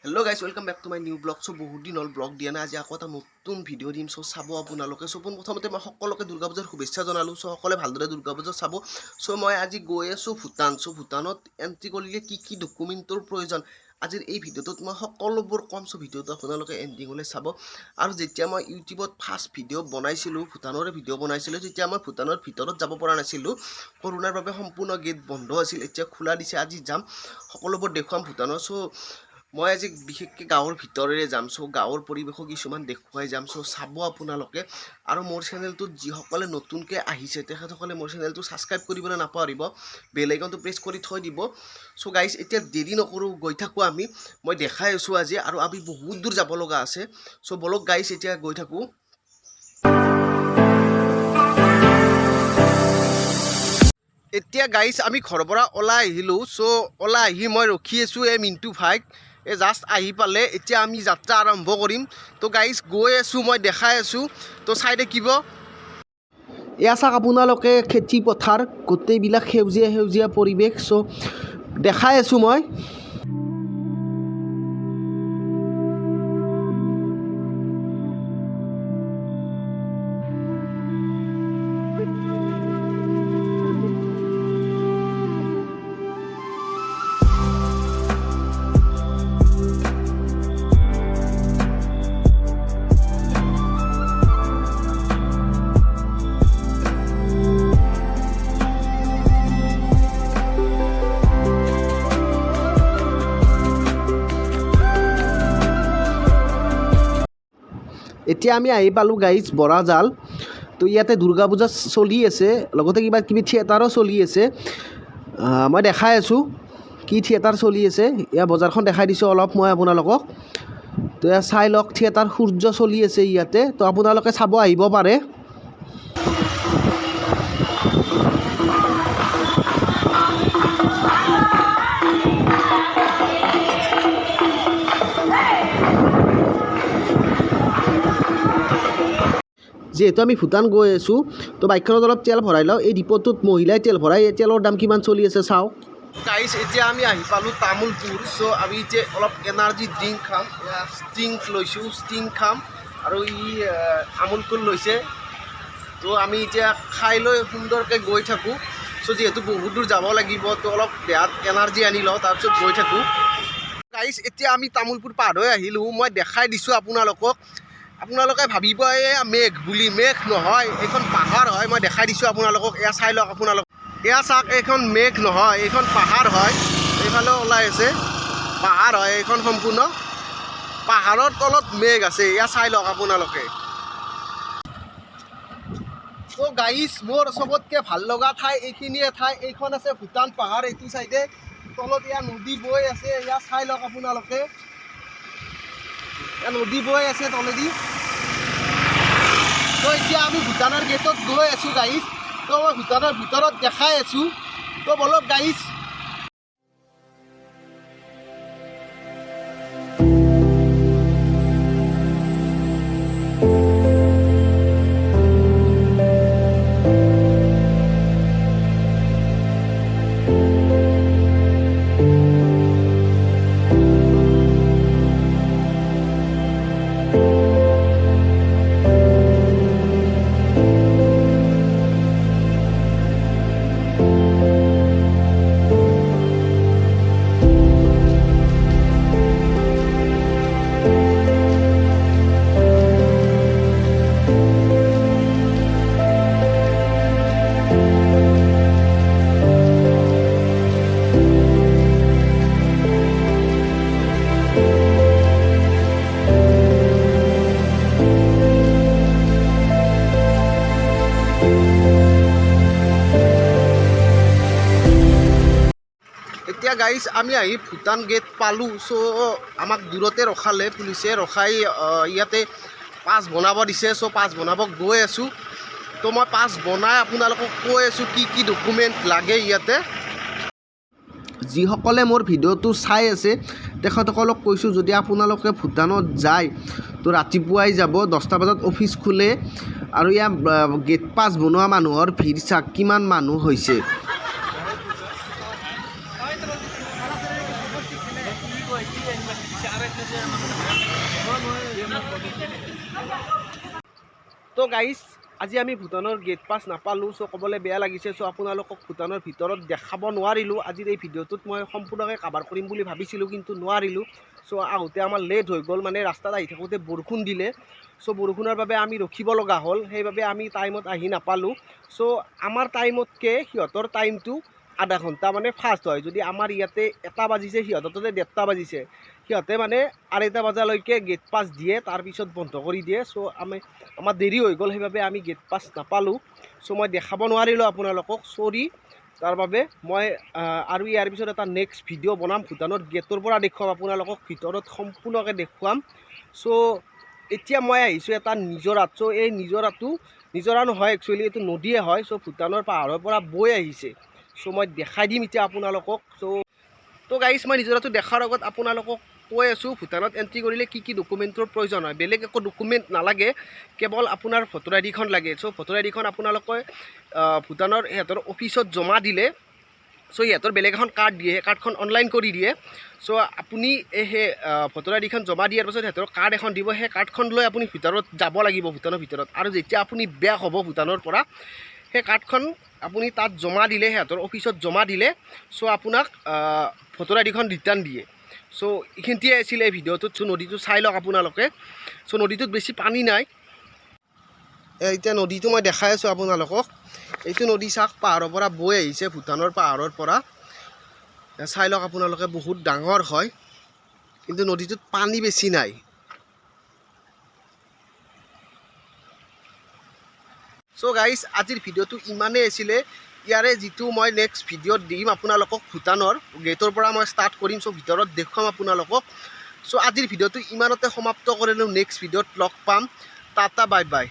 hello guys welcome back to my new blog so बहुत दिन blog दिया ना आज आको এটা নতুন ভিডিও দিম সো চাব আপোনালোকে সো প্ৰথমতে মই সকলোকে দুৰ্গা পূজাৰ শুভেচ্ছা জনালো সো সকলে ভালদৰে দুৰ্গা পূজা চাব সো মই আজি গৈ আছো ভূটান সো ভূটানত এন্ট্ৰি কৰিলে কি ডকুমেন্টৰ প্ৰয়োজন আজিৰ এই ভিডিওটোত মই সকলোবোৰ কম সো ভিডিওটো আপোনালোকে এন্ডিংলৈ চাব আৰু যেতিয়া মই ইউটিউবত ফাৰ্ষ্ট ভিডিও বনাইছিলো ভূটানৰে ভিডিও বনাইছিলো তেতিয়া মই ভূটানৰ ভিতৰত যাব পৰা নাছিলো কৰোনাৰ বাবে সম্পূৰ্ণ গেট বন্ধ আছিল এতিয়া খোলা দিছে আজি যাম সকলোবোৰ দেখুৱাম ভূটানৰ সো মই আজি বিশেষকৈ গাঁৱৰ ভিতৰৰে যাম সো গাঁৱৰ পৰিৱেশ কিছুমান দেখুৱাই যাম সো চাব আপোনালোকে আৰু মোৰ চেনেলটোত যিসকলে নতুনকৈ আহিছে তেখেতসকলে মোৰ চেনেলটো ছাবস্ক্ৰাইব কৰিবলৈ নাপাহৰিব বেল আইকনটো প্ৰেছ কৰি থৈ দিব সো গাইজ এতিয়া দেৰি নকৰোঁ গৈ থাকোঁ আমি মই দেখাই আছোঁ আজি আৰু আমি বহুত দূৰ যাব লগা আছে সো বলক গাইজ এতিয়া গৈ থাকোঁ এতিয়া গাইজ আমি ঘৰৰ পৰা ওলাই আহিলোঁ সো ওলাই আহি মই ৰখি আছোঁ এই মিণ্টু ভাইক এই জাষ্ট আহি পালে এতিয়া আমি যাত্ৰা আৰম্ভ কৰিম তো গাইজ গৈ আছোঁ মই দেখাই আছোঁ তো চাই দেখিব এয়া চাওক আপোনালোকে খেতি পথাৰ গোটেইবিলাক সেউজীয়া সেউজীয়া পৰিৱেশ চ' দেখাই আছোঁ মই এতিয়া আমি আহি পালোঁ গাইজ বৰাজাল তো ইয়াতে দুৰ্গা পূজা চলি আছে লগতে কিবা কিবি থিয়েটাৰো চলি আছে মই দেখাই আছোঁ কি থিয়েটাৰ চলি আছে ইয়াৰ বজাৰখন দেখাই দিছোঁ অলপ মই আপোনালোকক তো ইয়াত চাই লওক থিয়েটাৰ সূৰ্য চলি আছে ইয়াতে তো আপোনালোকে চাব আহিব পাৰে যেহেতু আমি ভূটান গৈ আছোঁ তো বাইকখনত অলপ তেল ভৰাই লওঁ এই ডিপোটোত মহিলাই তেল ভৰাই এই তেলৰ দাম কিমান চলি আছে চাওক গাইজ এতিয়া আমি আহি পালোঁ তামোলপুৰ চ' আমি এতিয়া অলপ এনাৰ্জি ড্ৰিংক খাম ষ্টিং লৈছোঁ ষ্টিং খাম আৰু ই আমুল কুল লৈছে তো আমি এতিয়া খাই লৈ সুন্দৰকৈ গৈ থাকোঁ চ' যিহেতু বহুত দূৰ যাব লাগিব তো অলপ দেহাত এনাৰ্জি আনি লওঁ তাৰপিছত গৈ থাকোঁ গাইজ এতিয়া আমি তামোলপুৰ পাৰ হৈ আহিলোঁ মই দেখাই দিছোঁ আপোনালোকে ভাবিব এয়া মেঘ বুলি মেঘ নহয় এইখন পাহাৰ হয় মই দেখাই দিছোঁ আপোনালোকক এয়া চাই লওক আপোনালোক এয়া চাওক এইখন মেঘ নহয় এইখন পাহাৰ হয় এইফালে ওলাই আছে পাহাৰ হয় এইখন সম্পূৰ্ণ পাহাৰৰ তলত মেঘ আছে এয়া চাই লওক আপোনালোকে তো গাইজ মোৰ চবতকৈ ভাল লগা ঠাই এইখিনিয়ে ঠাই এইখন আছে ভূটান পাহাৰ এইটো চাইডে তলত এয়া নদী বৈ আছে এয়া চাই লওক আপোনালোকে নদী বৈ আছে তলেদি তো এতিয়া আমি ভূটানৰ গেটত গৈ আছোঁ গাইজ তো মই ভূটানৰ ভিতৰত দেখাই আছোঁ তো বলক গাইজ এতিয়া গাইজ আমি আহি ভূটান গেট পালোঁ চ' আমাক দূৰতে ৰখালে পুলিচে ৰখাই ইয়াতে পাছ বনাব দিছে চ' পাছ বনাব গৈ আছোঁ তো মই পাছ বনাই আপোনালোকক কৈ আছোঁ কি ডকুমেণ্ট লাগে ইয়াতে যিসকলে মোৰ ভিডিঅ'টো চাই আছে তেখেতসকলক কৈছোঁ যদি আপোনালোকে ভূটানত যায় তো ৰাতিপুৱাই যাব 10টা বজাত অফিচ খোলে আৰু ইয়াৰ গেট পাছ বনোৱা মানুহৰ ভিৰ চাওক কিমান মানুহ হৈছে তো গাইজ আজি আমি ভূটানৰ গেট পাছ নাপালোঁ চ' ক'বলৈ বেয়া লাগিছে চ' আপোনালোকক ভূটানৰ ভিতৰত দেখাব নোৱাৰিলোঁ আজিৰ এই ভিডিঅ'টোত মই সম্পূৰ্ণকৈ কাভাৰ কৰিম বুলি ভাবিছিলোঁ কিন্তু নোৱাৰিলোঁ চ' আহোঁতে আমাৰ লেট হৈ গ'ল মানে ৰাস্তাত আহি থাকোঁতে বৰষুণ দিলে চ' বৰষুণৰ বাবে আমি ৰখিব লগা হ'ল সেইবাবে আমি টাইমত আহি নাপালোঁ চ' আমাৰ টাইমতকৈ সিহঁতৰ টাইমটো আধা ঘণ্টা মানে ফাষ্ট হয় যদি আমাৰ ইয়াতে 1টা বাজিছে সিহঁতৰ তাতে 1:30 বাজিছে সিহঁতে মানে 2:30 বজালৈকে গেট পাছ দিয়ে তাৰপিছত বন্ধ কৰি দিয়ে চ' আমাৰ দেৰি হৈ গ'ল সেইবাবে আমি গেট পাছ নাপালোঁ চ' মই দেখাব নোৱাৰিলোঁ আপোনালোকক চৰি তাৰ বাবে মই আৰু ইয়াৰ পিছত এটা নেক্সট ভিডিঅ' বনাম ভূটানৰ গেটৰ পৰা দেখুৱাম আপোনালোকক ভিতৰত সম্পূৰ্ণকৈ দেখুৱাম চ' এতিয়া মই আহিছোঁ এটা নিজৰাত চ' এই নিজৰা নহয় একচুৱেলি এইটো নদীয়ে হয় চ' ভূটানৰ পাহাৰৰ পৰা বৈ আহিছে চ' মই দেখাই দিম এতিয়া আপোনালোকক চ' গাইজ মই নিজৰাটো দেখাৰ আগত আপোনালোকক কৈ আছোঁ ভূটানত এণ্ট্ৰি কৰিলে কি কি ডকুমেণ্টৰ প্ৰয়োজন হয় বেলেগ একো ডকুমেণ্ট নালাগে কেৱল আপোনাৰ ভোটাৰ আইডিখন লাগে চ' ভোটাৰ আইডিখন আপোনালোকে ভূটানৰ সিহঁতৰ অফিচত জমা দিলে চ' সিহঁতৰ বেলেগ এখন কাৰ্ড দিয়ে সেই কাৰ্ডখন অনলাইন কৰি দিয়ে চ' আপুনি সেই ভোটাৰ আইডিখন জমা দিয়াৰ পাছত সিহঁতৰ কাৰ্ড এখন দিব সেই কাৰ্ডখন লৈ আপুনি ভিতৰত যাব লাগিব ভূটানৰ ভিতৰত আৰু যেতিয়া আপুনি বেক হ'ব ভূটানৰ পৰা সেই কাৰ্ডখন আপুনি তাত জমা দিলে সিহঁতৰ অফিচত জমা দিলে চ' আপোনাক ভোটাৰ আইডিখন ৰিটাৰ্ণ দিয়ে চ' এইখিনিয়ে আছিলে এই ভিডিঅ'টোত চ' নদীটো চাই লওক আপোনালোকে চ' নদীটোত বেছি পানী নাই এতিয়া নদীটো মই দেখাই আছোঁ আপোনালোকক এইটো নদী চাওক পাহাৰৰ পৰা বৈ আহিছে ভূটানৰ পাহাৰৰ পৰা চাই লওক আপোনালোকে বহুত ডাঙৰ হয় কিন্তু নদীটোত পানী বেছি নাই চ' গাইজ আজিৰ ভিডিঅ'টো ইমানেই আছিলে ইয়াৰে যিটো মই নেক্সট ভিডিঅ'ত দিম আপোনালোকক ভূটানৰ গেটৰ পৰা মই ষ্টাৰ্ট কৰিম চ' ভিতৰত দেখুৱাম আপোনালোকক চ' আজিৰ ভিডিঅ'টো ইমানতে সমাপ্ত কৰিলোঁ নেক্সট ভিডিঅ'ত লগ পাম টাটা বাই বাই